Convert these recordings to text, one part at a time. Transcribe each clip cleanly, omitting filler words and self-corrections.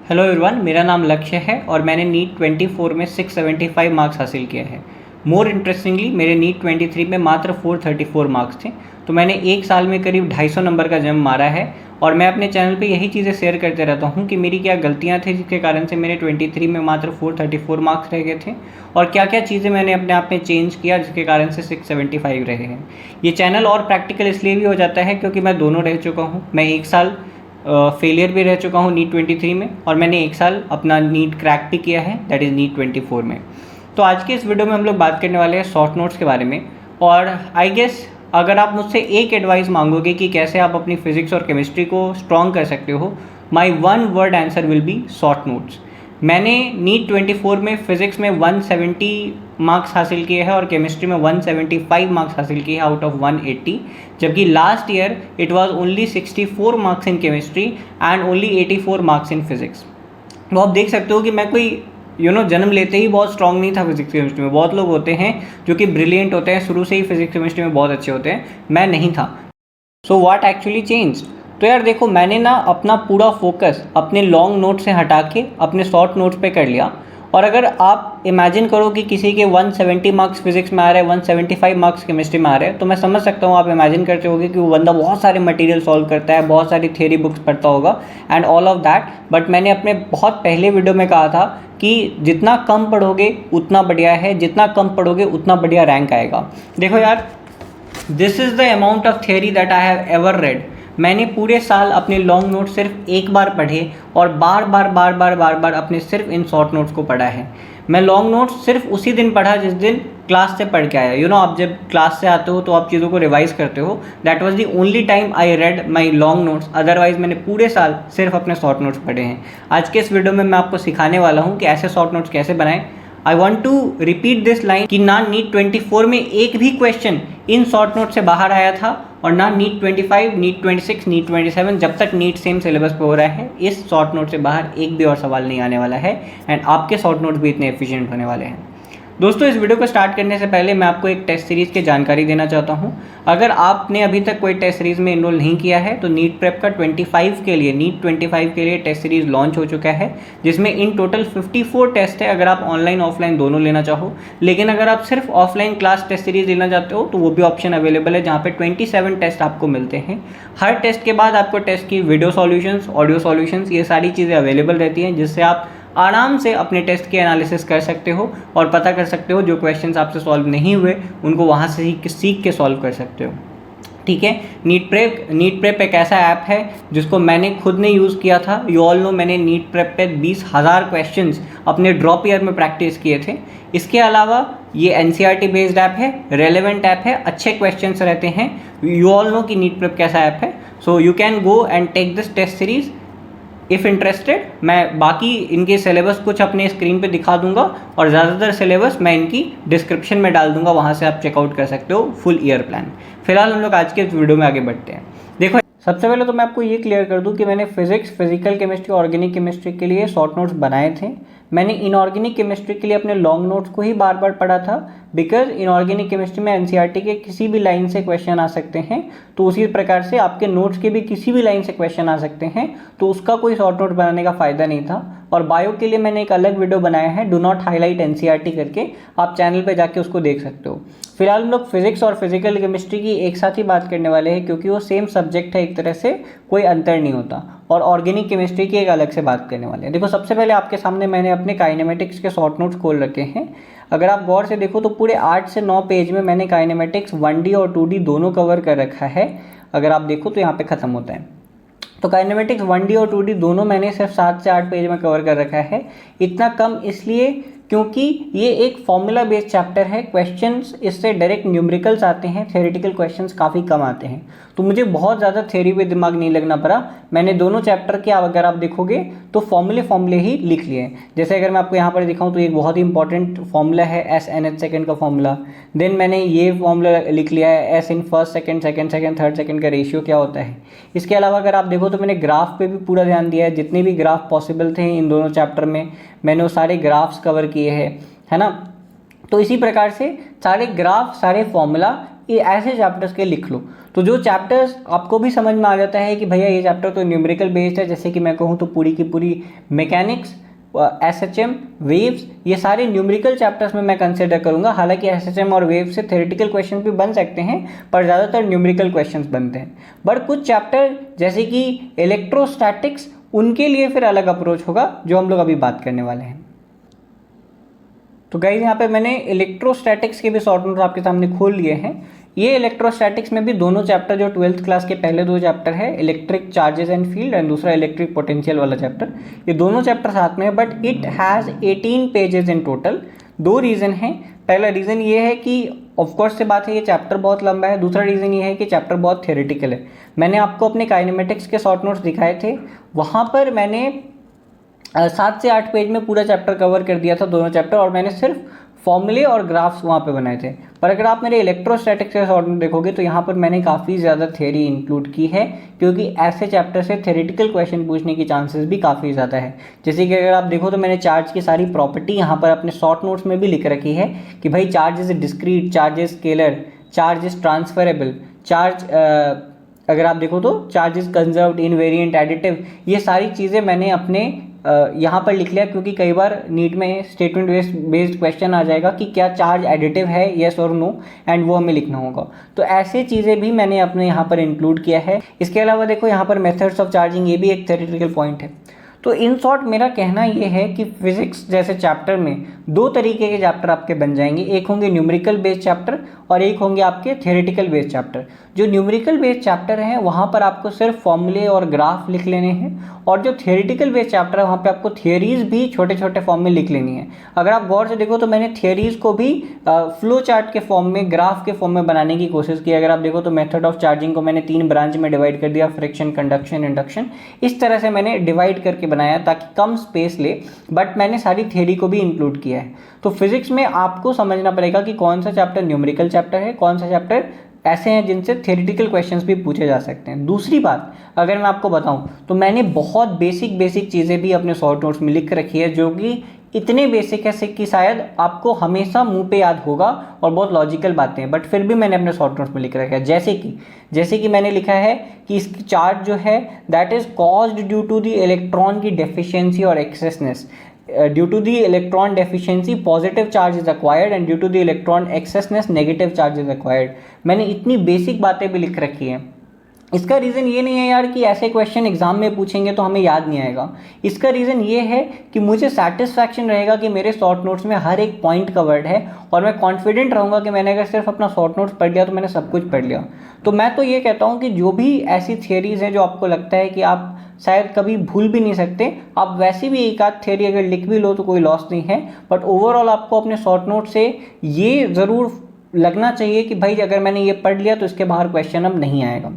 Hello everyone, मेरा नाम लक्ष्य है और मैंने नीट 24 में 675 मार्क्स हासिल किया है। मोर इंटरेस्टिंगली मेरे नीट 23 में मात्र 434 मार्क्स थे। तो मैंने एक साल में करीब 250 नंबर का जंप मारा है और मैं अपने चैनल पे यही चीज़ें शेयर करते रहता हूँ कि मेरी क्या गलतियाँ थी जिसके कारण से मेरे 23 में मात्र 434 मार्क्स रह गए थे और क्या क्या चीज़ें मैंने अपने आप में चेंज किया जिसके कारण से 675 रहे हैं। ये चैनल और प्रैक्टिकल इसलिए भी हो जाता है क्योंकि मैं दोनों रह चुका हूँ। मैं एक साल फेलियर भी रह चुका हूँ नीट 23 में और मैंने एक साल अपना नीट क्रैक भी किया है, दैट इज़ नीट 24 में। तो आज के इस वीडियो में हम लोग बात करने वाले हैं शॉर्ट नोट्स के बारे में। और आई गेस अगर आप मुझसे एक एडवाइस मांगोगे कि कैसे आप अपनी फिजिक्स और केमिस्ट्री को स्ट्रॉन्ग कर सकते हो, my one word answer will be short notes. मैंने नीट 24 में फ़िज़िक्स में 170 मार्क्स हासिल किए हैं और केमिस्ट्री में 175 मार्क्स हासिल किए हैं आउट ऑफ 180, जबकि last year it was only 64 marks in chemistry and only 84 marks in physics. तो आप देख सकते हो कि मैं कोई जन्म लेते ही बहुत स्ट्रांग नहीं था फिजिक्स केमिस्ट्री में। बहुत लोग होते हैं जो कि ब्रिलियंट होते हैं, शुरू से ही फिजिक्स केमिस्ट्री में बहुत अच्छे होते हैं, मैं नहीं था। So what actually change? तो यार देखो, मैंने ना अपना पूरा फोकस अपने लॉन्ग नोट से हटा के अपने शॉर्ट नोट्स पे कर लिया। और अगर आप इमेजिन करो कि किसी के 170 मार्क्स फिजिक्स में आ रहे हैं, 175 मार्क्स केमिस्ट्री में आ रहे हैं, तो मैं समझ सकता हूँ, आप इमेजिन करते होगे कि वो बंदा बहुत सारे मटेरियल सॉल्व करता है, बहुत सारी थ्योरी बुक्स पढ़ता होगा and all of that. But मैंने अपने बहुत पहले वीडियो में कहा था कि जितना कम पढ़ोगे उतना बढ़िया है, जितना कम पढ़ोगे उतना बढ़िया रैंक आएगा। देखो यार, this is the amount of theory that I have ever read. मैंने पूरे साल अपने लॉन्ग नोट सिर्फ एक बार पढ़े और बार बार अपने सिर्फ इन शॉर्ट नोट्स को पढ़ा है। मैं लॉन्ग नोट्स सिर्फ उसी दिन पढ़ा जिस दिन क्लास से पढ़ के आया। आप जब क्लास से आते हो तो आप चीज़ों को रिवाइज करते हो। That was the only time I read my long notes. Otherwise मैंने पूरे साल सिर्फ अपने शॉर्ट नोट्स पढ़े हैं। आज के इस वीडियो में मैं आपको सिखाने वाला हूँ कि ऐसे शॉर्ट नोट्स कैसे बनाएं। I want to repeat this line कि ना नीट 24 में एक भी क्वेश्चन इन शॉर्ट नोट से बाहर आया था और ना नीट 25, नीट 26, नीट 27, जब तक नीट सेम सिलेबस पे हो रहा है, इस शॉर्ट नोट से बाहर एक भी और सवाल नहीं आने वाला है एंड आपके शॉर्ट नोट्स भी इतने एफिशिएंट होने वाले हैं। दोस्तों, इस वीडियो को स्टार्ट करने से पहले मैं आपको एक टेस्ट सीरीज़ की जानकारी देना चाहता हूं। अगर आपने अभी तक कोई टेस्ट सीरीज़ में इनरोल नहीं किया है तो नीट प्रेप का 25 के लिए, नीट 25 के लिए टेस्ट सीरीज़ लॉन्च हो चुका है, जिसमें इन टोटल 54 टेस्ट है अगर आप ऑनलाइन ऑफलाइन दोनों लेना चाहो। लेकिन अगर आप सिर्फ ऑफलाइन क्लास टेस्ट सीरीज़ लेना चाहते हो तो वो भी ऑप्शन अवेलेबल है, जहाँ पे 27 टेस्ट आपको मिलते हैं। हर टेस्ट के बाद आपको टेस्ट की वीडियो सॉल्यूशंस, ऑडियो सॉल्यूशंस, ये सारी चीज़ें अवेलेबल रहती हैं, जिससे आप आराम से अपने टेस्ट के एनालिसिस कर सकते हो और पता कर सकते हो जो क्वेश्चंस आपसे सॉल्व नहीं हुए उनको वहाँ से सीख के सॉल्व कर सकते हो। ठीक है, नीट प्रेप एक ऐसा ऐप है जिसको मैंने खुद ने यूज़ किया था। यू ऑल नो, मैंने नीट प्रेप पे 20,000 क्वेश्चंस अपने ड्रॉप ईयर में प्रैक्टिस किए थे। इसके अलावा ये एनसीईआरटी बेस्ड ऐप है, रेलेवेंट ऐप है, अच्छे क्वेश्चंस रहते हैं। यू ऑल नो कि नीट प्रेप कैसा ऐप है। So you can go and take this test series if interested. मैं बाकी इनके सिलेबस कुछ अपने स्क्रीन पे दिखा दूंगा और ज़्यादातर सिलेबस मैं इनकी डिस्क्रिप्शन में डाल दूंगा, वहाँ से आप चेकआउट कर सकते हो फुल ईयर प्लान। फिलहाल हम लोग आज के इस वीडियो में आगे बढ़ते हैं। देखो, सबसे पहले तो मैं आपको ये क्लियर कर दूं कि मैंने physics, physical chemistry, organic chemistry के लिए शॉर्ट नोट्स बनाए थे। मैंने इनऑर्गेनिक केमिस्ट्री के लिए अपने लॉन्ग नोट्स को ही बार बार पढ़ा था, बिकॉज इनऑर्गेनिक केमिस्ट्री में एनसीईआरटी के किसी भी लाइन से क्वेश्चन आ सकते हैं, तो उसी प्रकार से आपके नोट्स के भी किसी भी लाइन से क्वेश्चन आ सकते हैं, तो उसका कोई शॉर्ट नोट बनाने का फ़ायदा नहीं था। और बायो के लिए मैंने एक अलग वीडियो बनाया है, डू नॉट हाईलाइट एनसीईआरटी करके, आप चैनल पे जाके उसको देख सकते हो। फिलहाल हम लोग फिजिक्स और फिजिकल केमिस्ट्री की एक साथ ही बात करने वाले हैं, क्योंकि वो सेम सब्जेक्ट है, एक तरह से कोई अंतर नहीं होता। और ऑर्गेनिक केमिस्ट्री की एक अलग से बात करने वाले हैं। देखो, सबसे पहले आपके सामने मैंने अपने काइनेमेटिक्स के शॉर्ट नोट्स खोल रखे हैं। अगर आप गौर से देखो तो पूरे 8 से 9 पेज में मैंने काइनेमेटिक्स 1D और 2D दोनों कवर कर रखा है। अगर आप देखो तो यहाँ पे ख़त्म होता है। तो काइनेमेटिक्स 1D और 2D दोनों मैंने सिर्फ 7 से 8 पेज में कवर कर रखा है। इतना कम इसलिए क्योंकि ये एक फॉर्मूला बेस्ड चैप्टर है। क्वेश्चंस इससे डायरेक्ट न्यूमेरिकल्स आते हैं, थ्योरेटिकल क्वेश्चंस काफ़ी कम आते हैं, तो मुझे बहुत ज़्यादा थ्योरी पे दिमाग नहीं लगना पड़ा। मैंने दोनों चैप्टर के, अगर आप देखोगे तो फॉर्मूले ही लिख लिए हैं। जैसे अगर मैं आपको यहाँ पर दिखाऊँ तो एक बहुत ही इंपॉर्टेंट फॉर्मूला है SNH सेकेंड का फॉर्मूला। देन मैंने ये फॉर्मूला लिख लिया है S in first second, second second, third second का रेशियो क्या होता है। इसके अलावा अगर आप देखो तो मैंने ग्राफ पे भी पूरा ध्यान दिया है। जितने भी ग्राफ पॉसिबल थे इन दोनों चैप्टर में मैंने वो सारे ग्राफ्स कवर किए हैं, है ना। तो इसी प्रकार से सारे ग्राफ, सारे फॉर्मूला ऐसे चैप्टर्स के लिख लो। तो जो चैप्टर्स आपको भी समझ में आ जाता है कि भैया ये चैप्टर तो न्यूमेरिकल बेस्ड है, जैसे कि मैं कहूँ तो पूरी की पूरी मैकेनिक्स, एसएचएम, वेव्स, ये सारे न्यूमेरिकल चैप्टर्स में मैं कंसिडर करूंगा। हालांकि एसएचएम और वेव से थ्योरेटिकल क्वेश्चन भी बन सकते हैं, पर ज़्यादातर न्यूमेरिकल क्वेश्चंस बनते हैं। बट कुछ चैप्टर जैसे कि इलेक्ट्रोस्टैटिक्स, उनके लिए फिर अलग अप्रोच होगा, जो हम लोग अभी बात करने वाले हैं। तो गाइस यहाँ पे मैंने इलेक्ट्रोस्टैटिक्स के भी शॉर्ट नोट्स आपके सामने खोल लिए हैं। ये इलेक्ट्रोस्टैटिक्स में भी दोनों चैप्टर जो 12th क्लास के पहले 2 चैप्टर है, electric charges and field and दूसरा इलेक्ट्रिक पोटेंशियल वाला चैप्टर, ये दोनों चैप्टर साथ में है, but it has 18 pages in total. 2 reason हैं। पहला रीज़न ये है कि ऑफकोर्स से बात है, ये चैप्टर बहुत लंबा है। दूसरा रीज़न ये है कि चैप्टर बहुत थ्योरेटिकल है। मैंने आपको अपने काइनेमेटिक्स के शॉर्ट नोट्स दिखाए थे, वहाँ पर मैंने 7 से 8 पेज में पूरा चैप्टर कवर कर दिया था, दोनों चैप्टर, और मैंने सिर्फ फॉर्मूले और ग्राफ्स वहाँ पे बनाए थे। पर अगर आप मेरे इलेक्ट्रोस्टैटिक्स के शॉर्ट नोट देखोगे तो यहाँ पर मैंने काफ़ी ज़्यादा थ्योरी इंक्लूड की है, क्योंकि ऐसे चैप्टर से थ्योरेटिकल क्वेश्चन पूछने की चांसेस भी काफ़ी ज़्यादा है। जैसे कि अगर आप देखो तो मैंने चार्ज की सारी प्रॉपर्टी यहाँ पर अपने शॉर्ट नोट्स में भी लिख रखी है कि भाई charge is discrete, charge is scalar, charge is transferable, charge अगर आप देखो तो charge is conserved, invariant, additive, ये सारी चीज़ें मैंने अपने यहाँ पर लिख लिया, क्योंकि कई बार नीट में स्टेटमेंट बेस्ड क्वेश्चन आ जाएगा कि क्या चार्ज एडिटिव है, येस और नो, एंड वो हमें लिखना होगा। तो ऐसे चीज़ें भी मैंने अपने यहाँ पर इंक्लूड किया है। इसके अलावा देखो यहाँ पर मेथड्स ऑफ चार्जिंग, ये भी एक थ्योरेटिकल पॉइंट है। तो इन शॉर्ट मेरा कहना ये है कि फिजिक्स जैसे चैप्टर में 2 तरीके के चैप्टर आपके बन जाएंगे। एक होंगे न्यूमेरिकल बेस्ड चैप्टर और एक होंगे आपके थ्योरेटिकल बेस्ड चैप्टर। जो न्यूमेरिकल बेस्ड चैप्टर हैं वहाँ पर आपको सिर्फ फॉर्मूले और ग्राफ लिख लेने हैं, और जो थ्योरेटिकल बेस्ड चैप्टर है वहाँ पे आपको थियरीज भी छोटे छोटे फॉर्म में लिख लेनी है। अगर आप गौर से देखो तो मैंने थियरीज को भी फ्लो चार्ट के फॉर्म में, ग्राफ के फॉर्म में बनाने की कोशिश की। अगर आप देखो तो मेथड ऑफ चार्जिंग को मैंने 3 ब्रांच में डिवाइड कर दिया, फ्रिक्शन, कंडक्शन, इंडक्शन, इस तरह से मैंने डिवाइड करके बनाया ताकि कम स्पेस ले, बट मैंने सारी थियरी को भी इंक्लूड किया है। तो फिजिक्स में आपको समझना पड़ेगा कि कौन सा चैप्टर न्यूमेरिकल चैप्टर है, कौन सा चैप्टर ऐसे हैं जिनसे थ्योरेटिकल क्वेश्चंस भी पूछे जा सकते हैं। दूसरी बात अगर मैं आपको बताऊं तो मैंने बहुत बेसिक चीज़ें भी अपने शॉर्ट नोट्स में लिख रखी है, जो कि इतने बेसिक है कि शायद आपको हमेशा मुंह पे याद होगा, और बहुत लॉजिकल बातें हैं, बट फिर भी मैंने अपने शॉर्ट नोट्स में लिख रखा है। जैसे कि मैंने लिखा है कि इसकी चार्ज जो है that is caused due to the electron की डेफिशिएंसी और excessness. Due to the electron deficiency positive charge is acquired and due to the electron excessness negative charge is acquired। मैंने इतनी बेसिक बातें भी लिख रखी हैं। इसका रीज़न ये नहीं है यार कि ऐसे क्वेश्चन एग्जाम में पूछेंगे तो हमें याद नहीं आएगा। इसका रीज़न ये है कि मुझे सेटिस्फैक्शन रहेगा कि मेरे शॉर्ट नोट्स में हर एक पॉइंट कवर्ड है, और मैं कॉन्फिडेंट रहूँगा कि मैंने अगर सिर्फ अपना शॉर्ट नोट्स पढ़ लिया तो मैंने सब कुछ पढ़ लिया। तो मैं तो ये कहता हूँ कि जो भी ऐसी थियरीज़ हैं जो आपको लगता है कि आप शायद कभी भूल भी नहीं सकते, आप वैसे भी एक आध थियरी अगर लिख भी लो तो कोई लॉस नहीं है, बट ओवरऑल आपको अपने शॉर्ट नोट से ये ज़रूर लगना चाहिए कि भाई अगर मैंने ये पढ़ लिया तो इसके बाहर क्वेश्चन अब नहीं आएगा।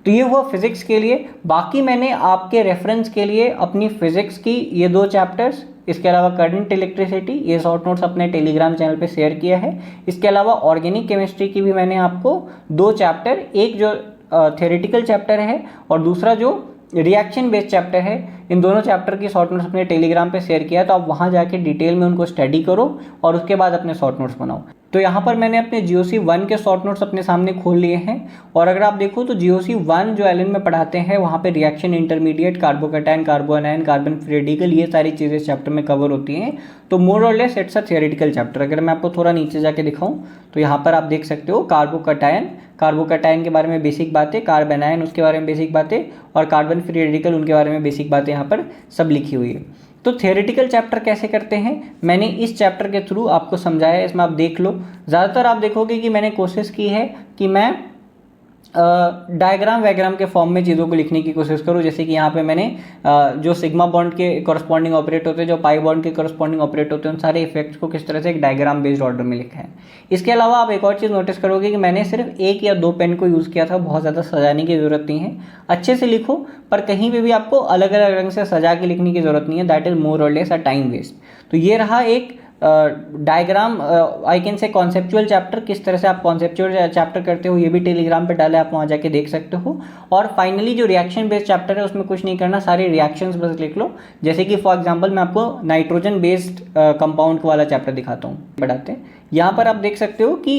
तो ये हुआ फिजिक्स के लिए। बाकी मैंने आपके रेफरेंस के लिए अपनी फिजिक्स की ये 2 चैप्टर्स, इसके अलावा करंट इलेक्ट्रिसिटी, ये शॉर्ट नोट्स अपने टेलीग्राम चैनल पे शेयर किया है। इसके अलावा ऑर्गेनिक केमिस्ट्री की भी मैंने आपको 2 चैप्टर, एक जो थ्योरेटिकल चैप्टर है और दूसरा जो रिएक्शन बेस्ड चैप्टर है, इन दोनों चैप्टर की शॉर्ट नोट्स अपने टेलीग्राम पे शेयर किया है। तो आप वहाँ जाके डिटेल में उनको स्टडी करो और उसके बाद अपने शॉर्ट नोट्स बनाओ। तो यहाँ पर मैंने अपने GOC 1 के शॉर्ट नोट्स अपने सामने खोल लिए हैं, और अगर आप देखो तो GOC 1 जो एलन में पढ़ाते हैं वहाँ पे reaction, intermediate, carbocation, कार्बोएनायन, carbon free radical, ये सारी चीज़ें इस चैप्टर में कवर होती हैं। तो मोर और less it's a theoretical chapter. अगर मैं आपको थोड़ा नीचे जाके दिखाऊँ तो यहाँ पर आप देख सकते हो कार्बोकैटायन के बारे में बेसिक बातें, कार्बोनायन उसके बारे में बेसिक बातें, और कार्बन फ्री रेडिकल उनके बारे में बेसिक बातें यहाँ पर सब लिखी हुई है। तो थियोरेटिकल चैप्टर कैसे करते हैं मैंने इस चैप्टर के थ्रू आपको समझाया है, इसमें आप देख लो। ज़्यादातर आप देखोगे कि मैंने कोशिश की है कि मैं डायग्राम वैग्राम के फॉर्म में चीज़ों को लिखने की कोशिश करूँ। जैसे कि यहाँ पे मैंने जो सिग्मा बॉन्ड के कॉरस्पॉन्डिंग ऑपरेट होते हैं, जो पाई बॉन्ड के कॉरस्पॉन्डिंग ऑपरेट होते हैं, उन सारे इफेक्ट्स को किस तरह से एक डायग्राम बेस्ड ऑर्डर में लिखा है। इसके अलावा आप एक और चीज़ नोटिस करोगे कि मैंने सिर्फ 1 या 2 पेन को यूज़ किया था, बहुत ज़्यादा सजाने की ज़रूरत नहीं है। अच्छे से लिखो, पर कहीं पर भी आपको अलग अलग रंग से सजा के लिखने की ज़रूरत नहीं है। दैट इज़ मोर और लेस अ टाइम वेस्ट। तो ये रहा एक diagram, I can say conceptual chapter. किस तरह से आप कॉन्सेप्चुअल चैप्टर करते हो ये भी टेलीग्राम पे डाला है, आप वहाँ जाके देख सकते हो। और फाइनली जो रिएक्शन बेस्ड चैप्टर है उसमें कुछ नहीं करना, सारे रिएक्शंस बस लिख लो। जैसे कि फॉर एग्जांपल मैं आपको नाइट्रोजन बेस्ड कंपाउंड वाला चैप्टर दिखाता हूँ, बढ़ाते हैं। यहाँ पर आप देख सकते हो कि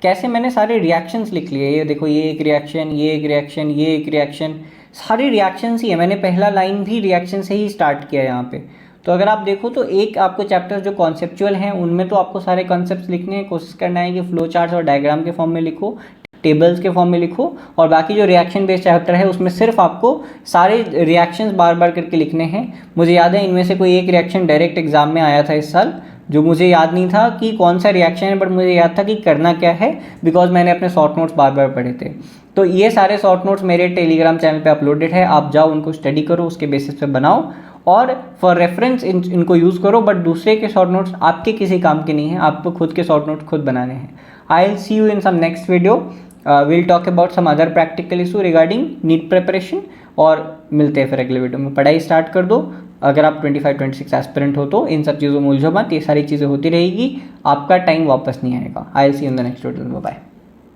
कैसे मैंने सारे रिएक्शंस लिख लिए। ये देखो, ये एक रिएक्शन, ये एक रिएक्शन, ये एक रिएक्शन, सारी रिएक्शंस ही है। मैंने पहला लाइन भी रिएक्शन से ही स्टार्ट किया यहाँ पे। तो अगर आप देखो तो एक आपको चैप्टर जो कॉन्सेप्चुअल हैं उनमें तो आपको सारे कॉन्सेप्ट्स लिखने हैं, कोशिश करना है कि फ्लो चार्ट्स और डायग्राम के फॉर्म में लिखो, टेबल्स के फॉर्म में लिखो, और बाकी जो रिएक्शन बेस्ड चैप्टर है उसमें सिर्फ आपको सारे रिएक्शंस बार बार करके लिखने हैं। मुझे याद है इनमें से कोई एक रिएक्शन डायरेक्ट एग्जाम में आया था इस साल, जो मुझे याद नहीं था कि कौन सा रिएक्शन है, बट मुझे याद था कि करना क्या है, बिकॉज मैंने अपने शॉर्ट नोट्स बार बार पढ़े थे। तो ये सारे शॉर्ट नोट्स मेरे टेलीग्राम चैनल पे अपलोडेड है, आप जाओ उनको स्टडी करो, उसके बेसिस पे बनाओ और फॉर रेफरेंस इनको यूज़ करो। बट दूसरे के शॉर्ट नोट्स आपके किसी काम के नहीं है, आपको खुद के शॉर्ट नोट्स खुद बनाने हैं। I will see you in some next video, will talk about some other practical issue regarding NEET preparation, और मिलते हैं फिर अगले वीडियो में। पढ़ाई स्टार्ट कर दो। अगर आप 25-26 एस्पिरेंट हो तो इन सब चीज़ों में उलझो मत, ये सारी चीज़ें होती रहेगी, आपका टाइम वापस नहीं आएगा। I will see you in the next video, bye.